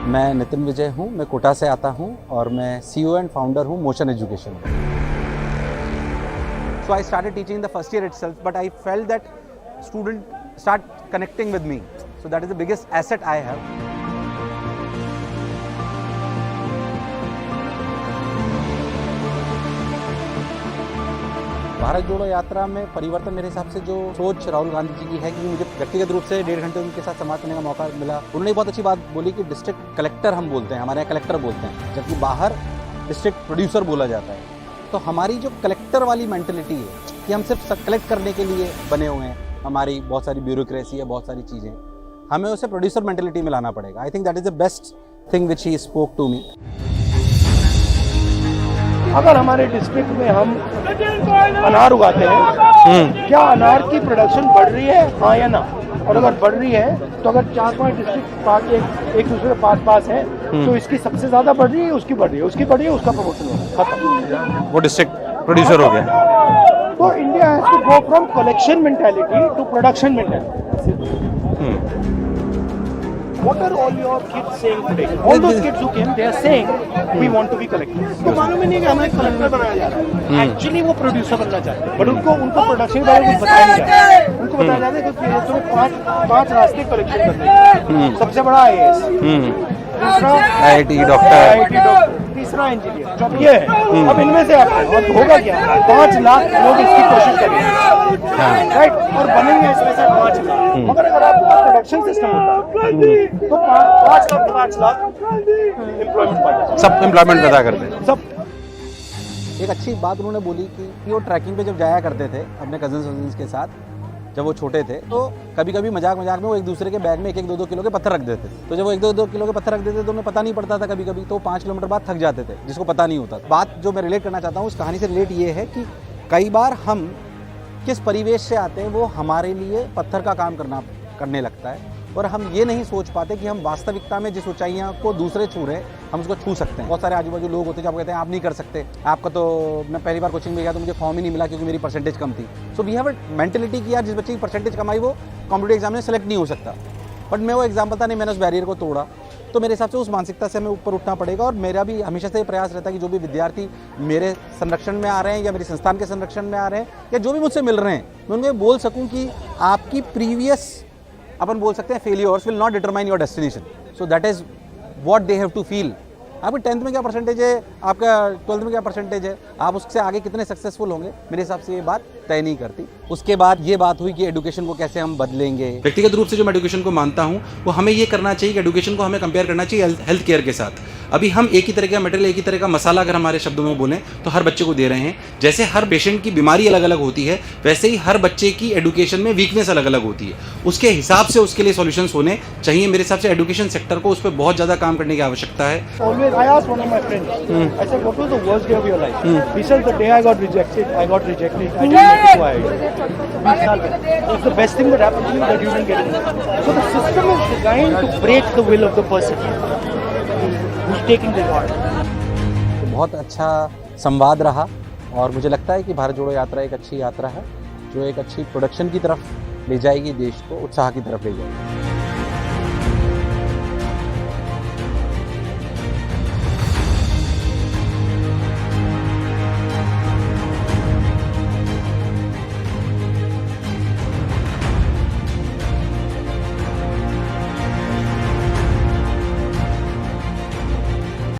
मैं नितिन विजय हूँ, मैं कोटा से आता हूँ और मैं CEO एंड फाउंडर हूँ motion education. So I started teaching in the first year itself, but I felt that students start connecting with me. So that is the biggest asset I have. Bharat जोड़ो यात्रा में परिवर्तन मेरे हिसाब से जो सोच राहुल गांधी जी की है, कि मुझे व्यक्तिगत रूप से 1.5 घंटे उनके साथ संवाद करने का मौका मिला। उन्होंने बहुत अच्छी बात बोली कि डिस्ट्रिक्ट कलेक्टर हम बोलते हैं, हमारे यहाँ कलेक्टर बोलते हैं, जबकि बाहर डिस्ट्रिक्ट प्रोड्यूसर बोला जाता है। तो हमारी जो कलेक्टर वाली मेंटलिटी है कि हम सिर्फ कलेक्ट करने के लिए बने हुए हैं, हमारी बहुत सारी ब्यूरोक्रेसी है, बहुत सारी चीज़ें, हमें उसे प्रोड्यूसर मेंटलिटी में लाना पड़ेगा। I think that is the best thing which he spoke to me. अगर हमारे डिस्ट्रिक्ट में हम अनार उगाते हैं, क्या अनार की प्रोडक्शन बढ़ रही है, हाँ या ना? और अगर बढ़ रही है तो अगर 4-5 डिस्ट्रिक्ट एक दूसरे के पास है तो इसकी सबसे ज्यादा बढ़ रही है, उसकी बढ़ रही है, उसकी बढ़ रही है, उसका प्रमोशन हो रहा है, खत्म, वो डिस्ट्रिक्ट प्रोड्यूसर हो गया। तो India has to go from collection mentality to production mentality. What are all your kids saying today? All those kids who came, they are saying we want to be collectors. तो मालूम ही नहीं कि हमें collector बनाया जा रहा है। Actually वो प्रोड्यूसर बनना चाहते हैं, बट उनको प्रोडक्शन के बारे में कुछ बताया नहीं जा रहा है। उनको बताया जाता है कि तुम्हें पांच रास्ते कलेक्शन करने हैं। सबसे बड़ा IAS, दूसरा IIT डॉक्टर, तीसरा इंजीनियर, चौथा ये है। अब इनमें से आप और होगा क्या? 5 लाख लोग इसकी कोशिश करेंगे, राइट? और बनेंगे इसमें से 5 लाख। मगर अगर आपका प्रोडक्शन सिस्टम होता तो 5 लाख एम्प्लॉयमेंट पैदा, सब एम्प्लॉयमेंट पैदा करते हैं सब। एक अच्छी बात उन्होंने बोली कि वो ट्रैकिंग पे जब जाया करते थे अपने कजन्स के साथ, जब वो छोटे थे, तो कभी कभी मजाक में वो एक दूसरे के बैग में 1-2 किलो के पत्थर रख देते थे। तो जब वो 1-2 किलो के पत्थर रख देते तो उन्हें पता नहीं पड़ता था कभी कभी, तो 5 किलोमीटर बाद थक जाते थे, जिसको पता नहीं होता। बात जो मैं रिलेट करना चाहता हूँ उस कहानी से रिलेट ये है कि कई बार हम किस परिवेश से आते हैं वो हमारे लिए पत्थर का काम करने लगता है, और हम ये नहीं सोच पाते कि हम वास्तविकता में जिस ऊंचाइयां को दूसरे छू रहे हैं हम उसको छू सकते हैं। बहुत सारे आजू बाजू लोग होते हैं जो कहते हैं आप नहीं कर सकते, आपका तो, मैं पहली बार कोचिंग में गया तो मुझे फॉर्म ही नहीं मिला क्योंकि मेरी परसेंटेज कम थी। So we have a mentality कि यार जिस बच्चे की परसेंटेज कम आई वो कॉम्पिटिटिव एग्जाम में सेलेक्ट नहीं हो सकता। बट मैं वो एग्जाम्पल था नहीं, मैंने उस बैरियर को तोड़ा। तो मेरे हिसाब से उस मानसिकता से हमें ऊपर उठना पड़ेगा, और मेरा भी हमेशा से ये प्रयास रहता है कि जो भी विद्यार्थी मेरे संरक्षण में आ रहे हैं या मेरे संस्थान के संरक्षण में आ रहे हैं या जो भी मुझसे मिल रहे हैं, मैं उनको बोल सकूं कि आपकी प्रीवियस, अपन बोल सकते हैं, failures will not determine your destination. So that is what they have to feel. आपकी 10th में क्या परसेंटेज है, आपका 12th में क्या परसेंटेज है, आप उससे आगे कितने सक्सेसफुल होंगे, मेरे हिसाब से ये बात तय नहीं करती। उसके बाद ये बात हुई कि एडुकेशन को कैसे हम बदलेंगे। व्यक्तिगत रूप से जो मैं एडुकेशन को मानता हूँ वो हमें ये करना चाहिए कि एडुकेशन को हमें कंपेयर करना चाहिए हेल्थ केयर के साथ। अभी हम एक ही तरह का मटेरियल, एक ही तरह का मसाला अगर हमारे शब्दों में बोलें तो हर बच्चे को दे रहे हैं। जैसे हर पेशेंट की बीमारी अलग अलग होती है, वैसे ही हर बच्चे की एडुकेशन में वीकनेस अलग अलग होती है। उसके हिसाब से उसके लिए सॉल्यूशंस होने चाहिए। मेरे हिसाब से एडुकेशन सेक्टर को उस पर बहुत ज़्यादा काम करने की आवश्यकता है। Always I asked one of my friends, I said, what was the worst day of your life? He said, the day I got rejected, I didn't make it to IIT. It's the best thing that happened to you that you didn't get it. So the system is designed to break the will of the person who's taking the part. तो बहुत अच्छा संवाद रहा, और मुझे लगता है कि भारत जोड़ो यात्रा एक अच्छी यात्रा है जो एक अच्छी प्रोडक्शन की तरफ ले जाएगी, देश को उत्साह की तरफ ले जाएगी।